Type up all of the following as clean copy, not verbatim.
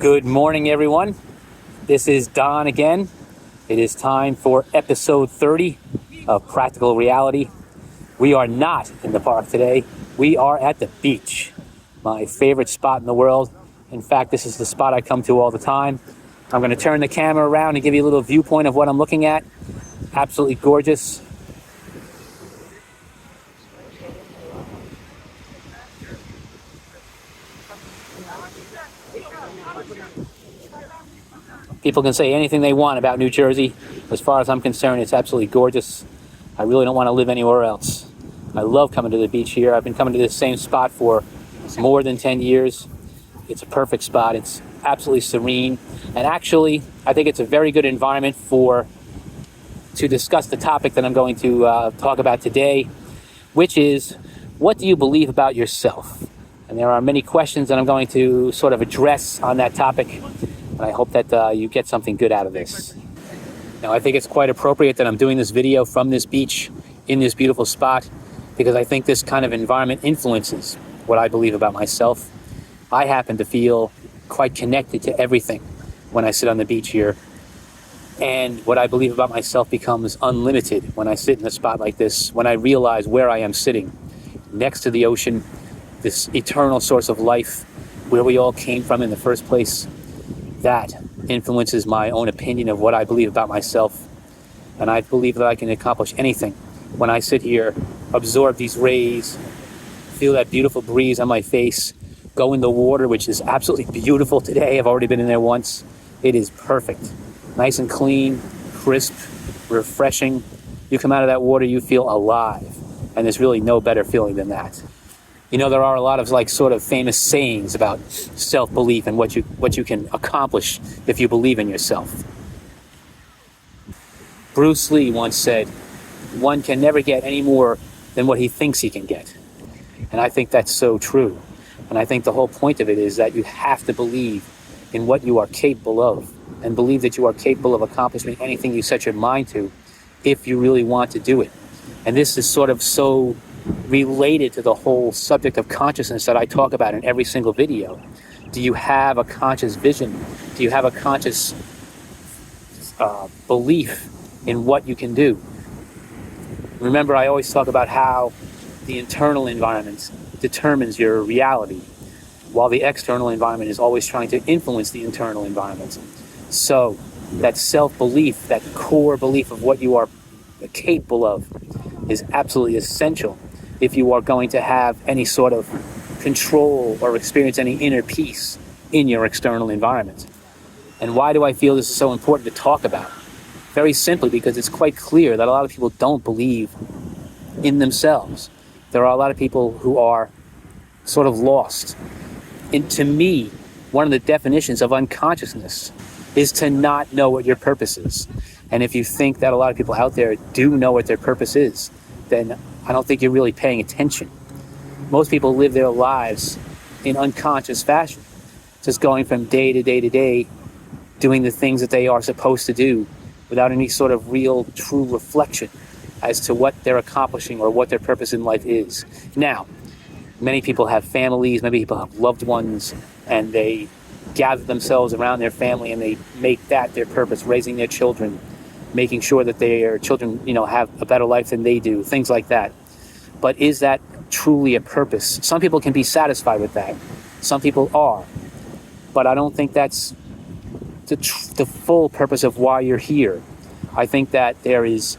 Good morning, everyone. This is Don again. It is time for episode 30 of Practical Reality. We are not in the park today. We are at the beach, my favorite spot in the world. In fact, this is the spot I come to all the time. I'm going to turn the camera around and give you a little viewpoint of what I'm looking at. Absolutely gorgeous. People can say anything they want about New Jersey. As far as I'm concerned, it's absolutely gorgeous. I really don't want to live anywhere else. I love coming to the beach here. I've been coming to this same spot for more than 10 years. It's a perfect spot. It's absolutely serene. And actually, I think it's a very good environment to discuss the topic that I'm going to talk about today, which is, what do you believe about yourself? And there are many questions that I'm going to sort of address on that topic. And I hope that you get something good out of this. Now, I think it's quite appropriate that I'm doing this video from this beach in this beautiful spot, because I think this kind of environment influences what I believe about myself. I happen to feel quite connected to everything when I sit on the beach here. And what I believe about myself becomes unlimited when I sit in a spot like this, when I realize where I am sitting, next to the ocean, this eternal source of life, where we all came from in the first place. That influences my own opinion of what I believe about myself. And I believe that I can accomplish anything when I sit here, absorb these rays, feel that beautiful breeze on my face, go in the water, which is absolutely beautiful today. I've already been in there once. It is perfect. Nice and clean, crisp, refreshing. You come out of that water, you feel alive. And there's really no better feeling than that. You know, there are a lot of sort of famous sayings about self-belief and what you can accomplish if you believe in yourself. Bruce Lee once said, one can never get any more than what he thinks he can get. And I think that's so true. And I think the whole point of it is that you have to believe in what you are capable of, and believe that you are capable of accomplishing anything you set your mind to if you really want to do it. And this is sort of so related to the whole subject of consciousness that I talk about in every single video. Do you have a conscious vision? Do you have a conscious belief in what you can do? Remember, I always talk about how the internal environment determines your reality, while the external environment is always trying to influence the internal environment. So that self-belief, that core belief of what you are capable of, is absolutely essential if you are going to have any sort of control or experience any inner peace in your external environment. And why do I feel this is so important to talk about? Very simply because it's quite clear that a lot of people don't believe in themselves. There are a lot of people who are sort of lost. And to me, one of the definitions of unconsciousness is to not know what your purpose is. And if you think that a lot of people out there do know what their purpose is, then I don't think you're really paying attention. Most people live their lives in unconscious fashion, just going from day to day to day, doing the things that they are supposed to do without any sort of real, true reflection as to what they're accomplishing or what their purpose in life is. Now, many people have families, many people have loved ones, and they gather themselves around their family and they make that their purpose, raising their children, making sure that their children, have a better life than they do, things like that. But is that truly a purpose? Some people can be satisfied with that. Some people are. But I don't think that's the full purpose of why you're here. I think that there is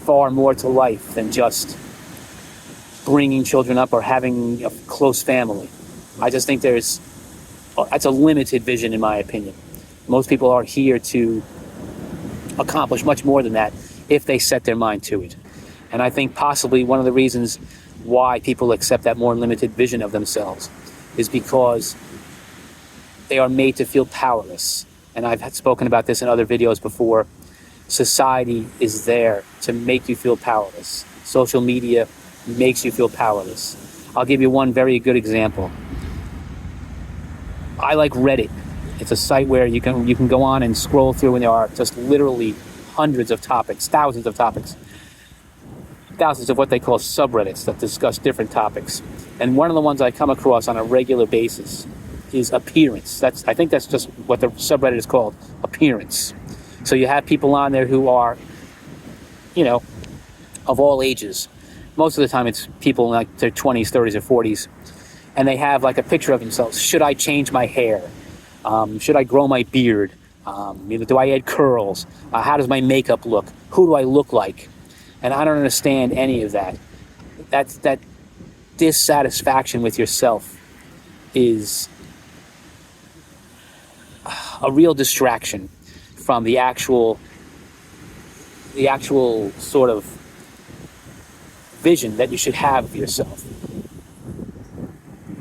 far more to life than just bringing children up or having a close family. I just think that's a limited vision, in my opinion. Most people are here to accomplish much more than that if they set their mind to it. And I think possibly one of the reasons why people accept that more limited vision of themselves is because they are made to feel powerless. And I've spoken about this in other videos before. Society is there to make you feel powerless. Social media makes you feel powerless. I'll give you one very good example. I like Reddit. It's a site where you can go on and scroll through, and there are just literally hundreds of topics, thousands of topics, thousands of what they call subreddits that discuss different topics. And one of the ones I come across on a regular basis is appearance. I think that's just what the subreddit is called, appearance. So you have people on there who are, of all ages. Most of the time it's people in like their 20s, 30s, or 40s. And they have like a picture of themselves. Should I change my hair? Should I grow my beard? Do I add curls? How does my makeup look? Who do I look like? And I don't understand any of that. That dissatisfaction with yourself is a real distraction from the actual sort of vision that you should have of yourself.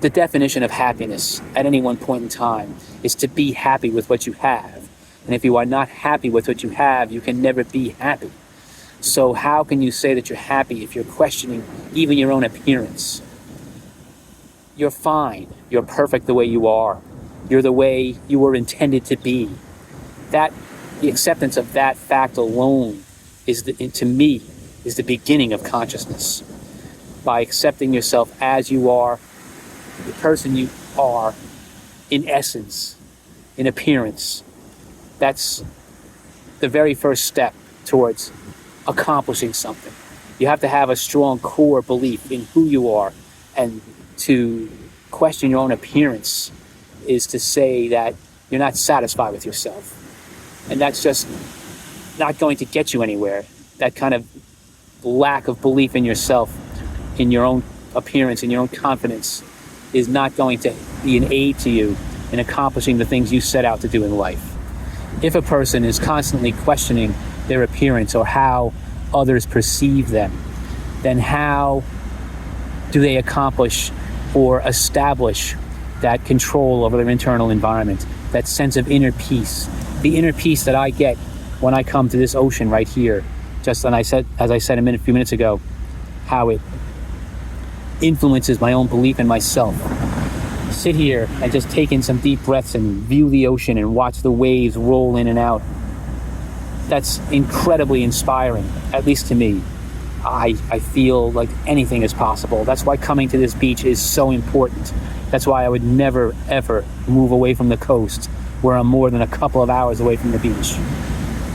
The definition of happiness at any one point in time is to be happy with what you have. And if you are not happy with what you have, you can never be happy. So how can you say that you're happy if you're questioning even your own appearance? You're fine. You're perfect the way you are. You're the way you were intended to be. The acceptance of that fact alone to me, is the beginning of consciousness. By accepting yourself as you are, the person you are, in essence, in appearance, that's the very first step towards accomplishing something. You have to have a strong core belief in who you are, and to question your own appearance is to say that you're not satisfied with yourself. And that's just not going to get you anywhere. That kind of lack of belief in yourself, in your own appearance, in your own confidence, is not going to be an aid to you in accomplishing the things you set out to do in life. If a person is constantly questioning their appearance or how others perceive them, then how do they accomplish or establish that control over their internal environment, that sense of inner peace, the inner peace that I get when I come to this ocean right here? As I said a few minutes ago, how it influences my own belief in myself. Sit here and just take in some deep breaths and view the ocean and watch the waves roll in and out. That's incredibly inspiring, at least to me. I feel like anything is possible. That's why coming to this beach is so important. That's why I would never, ever move away from the coast where I'm more than a couple of hours away from the beach.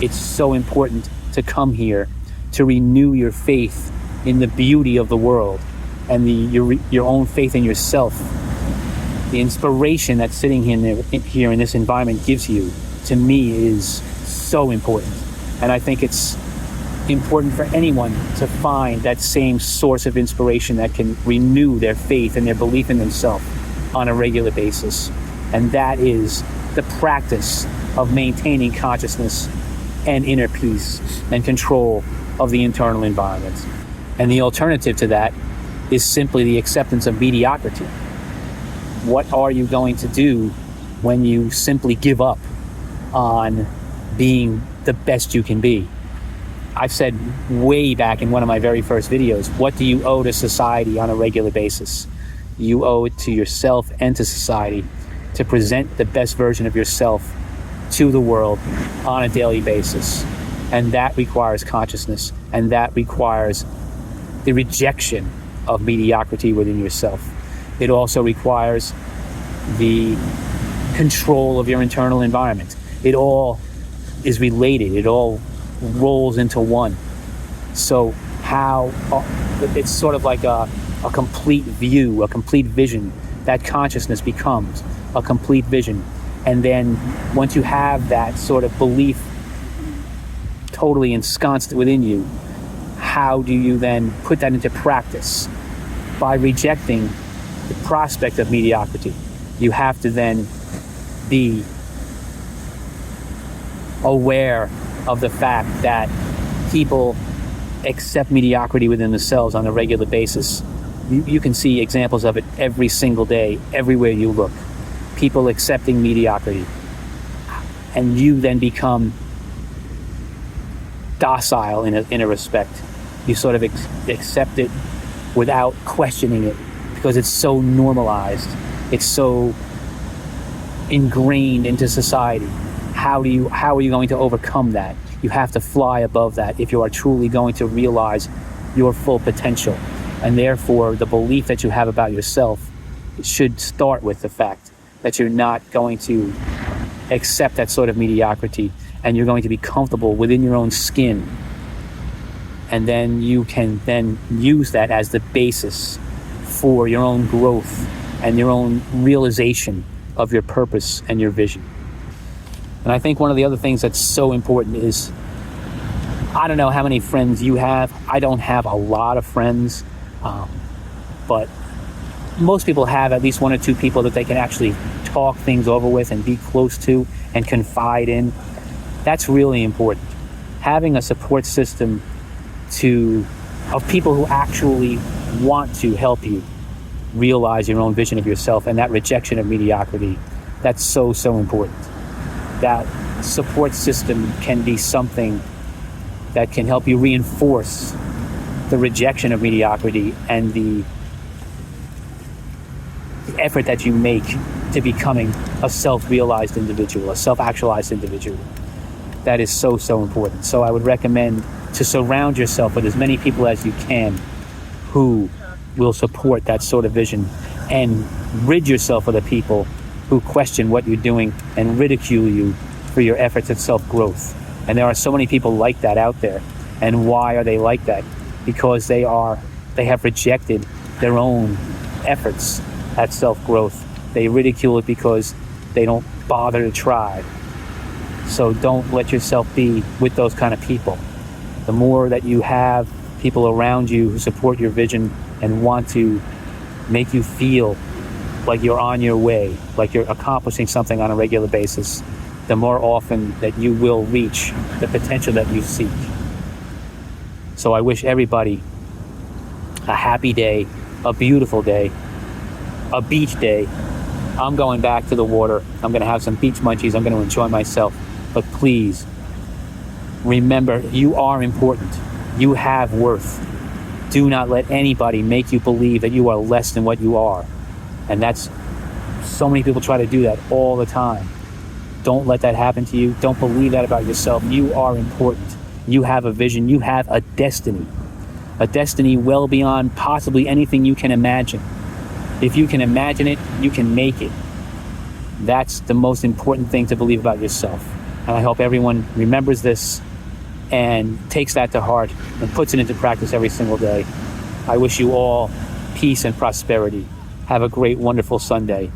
It's so important to come here to renew your faith in the beauty of the world and your own faith in yourself. The inspiration that sitting here in this environment gives you, to me, is so important. And I think it's important for anyone to find that same source of inspiration that can renew their faith and their belief in themselves on a regular basis. And that is the practice of maintaining consciousness and inner peace and control of the internal environment. And the alternative to that is simply the acceptance of mediocrity. What are you going to do when you simply give up on being the best you can be? I've said way back in one of my very first videos, what do you owe to society on a regular basis? You owe it to yourself and to society to present the best version of yourself to the world on a daily basis. And that requires consciousness, and that requires the rejection of mediocrity within yourself. It also requires the control of your internal environment. It all is related. It all rolls into one. So it's sort of like a complete view, a complete vision. That consciousness becomes a complete vision. And then once you have that sort of belief totally ensconced within you, how do you then put that into practice? By rejecting the prospect of mediocrity. You have to then be aware of the fact that people accept mediocrity within themselves on a regular basis. You can see examples of it every single day, everywhere you look. People accepting mediocrity. And you then become docile in a respect. You sort of accept it without questioning it because it's so normalized. It's so ingrained into society. How are you going to overcome that? You have to fly above that if you are truly going to realize your full potential. And therefore, the belief that you have about yourself should start with the fact that you're not going to accept that sort of mediocrity, and you're going to be comfortable within your own skin. And then you can then use that as the basis for your own growth and your own realization of your purpose and your vision. And I think one of the other things that's so important is, I don't know how many friends you have. I don't have a lot of friends, but most people have at least one or two people that they can actually talk things over with and be close to and confide in. That's really important. Having a support system of people who actually want to help you realize your own vision of yourself and that rejection of mediocrity, that's so, so important. That support system can be something that can help you reinforce the rejection of mediocrity and the effort that you make to becoming a self-realized individual, a self-actualized individual. That is so, so important. So I would recommend to surround yourself with as many people as you can who will support that sort of vision, and rid yourself of the people who question what you're doing and ridicule you for your efforts at self-growth. And there are so many people like that out there. And why are they like that? Because they have rejected their own efforts at self-growth. They ridicule it because they don't bother to try. So don't let yourself be with those kind of people. The more that you have people around you who support your vision and want to make you feel like you're on your way, like you're accomplishing something on a regular basis, the more often that you will reach the potential that you seek. So I wish everybody a happy day, a beautiful day, a beach day. I'm going back to the water. I'm going to have some beach munchies. I'm going to enjoy myself. But please, remember, you are important. You have worth. Do not let anybody make you believe that you are less than what you are. And so many people try to do that all the time. Don't let that happen to you. Don't believe that about yourself. You are important. You have a vision. You have a destiny well beyond possibly anything you can imagine. If you can imagine it, you can make it. That's the most important thing to believe about yourself. And I hope everyone remembers this and takes that to heart and puts it into practice every single day. I wish you all peace and prosperity. Have a great, wonderful Sunday.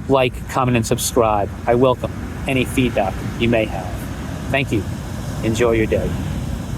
Like, comment, and subscribe. I welcome any feedback you may have. Thank you. Enjoy your day.